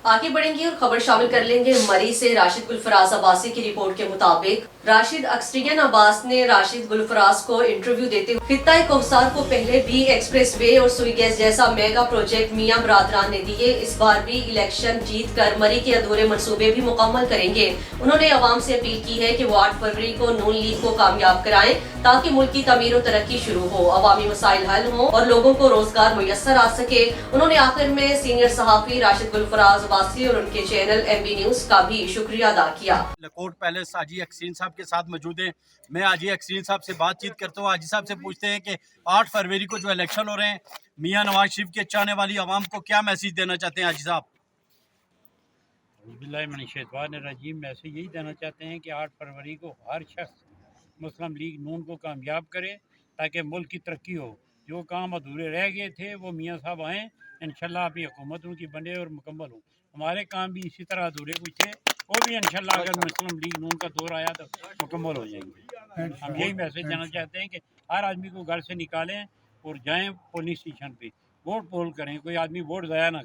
आगे बढ़ेंगे और खबर शामिल कर लेंगे मरी से राशिद गुलफराज अब्बासी की रिपोर्ट के मुताबिक राशिद अक्सरियन अब्बास ने राशिद गुलफराज को इंटरव्यू देते हुए खित्ता कोहसार को पहले भी एक्सप्रेसवे और सुई गैस जैसा मेगा प्रोजेक्ट मियां बरादरान ने दिए, इस बार भी इलेक्शन जीत कर मरी के अधूरे मंसूबे भी मुकम्मल करेंगे। उन्होंने अवाम से अपील की है कि वो 8 फरवरी को नून लीग को कामयाब कराएं ताकि मुल्क की तमीर और तरक्की शुरू हो, अवामी मसाइल हल हों और लोगों को रोजगार मुयस्सर आ सके। उन्होंने आखिर में सीनियर सहाफी राशिद गुलफराज अब्बासी और उनके चैनल MB न्यूज का भी शुक्रिया अदा किया। लकोट पैलेस हाजी अक्सरीन साहब के साथ मौजूद हैं। मैं हाजी अक्सरीन साहब से बातचीत करता हूँ। हाजी साहब से पूछते हैं कि 8 फरवरी को जो इलेक्शन हो रहे हैं, मियां नवाज शरीफ के चाहने वाली आवाम को क्या मैसेज देना चाहते हैं हाजी साहब? रजीम में ऐसे यही देना चाहते हैं कि 8 फरवरी को हर शख्स मुस्लिम लीग नून को कामयाब करे ताकि मुल्क की तरक्की हो। जो काम अधूरे रह गए थे वो मियाँ साहब आएँ, इंशाल्लाह अभी हुकूमत उनकी बने और मुकम्मल हो। हमारे काम भी इसी तरह अधूरे कुछ थे, वो भी इंशाल्लाह अगर मुस्लिम लीग नून का दौर आया तो मुकम्मल हो जाएंगे। हम यही मैसेज देना चाहते हैं कि हर आदमी को घर से निकालें और जाएँ पोलिंग स्टेशन पे, वोट पोल करें, कोई आदमी वोट ज़ाया ना करे।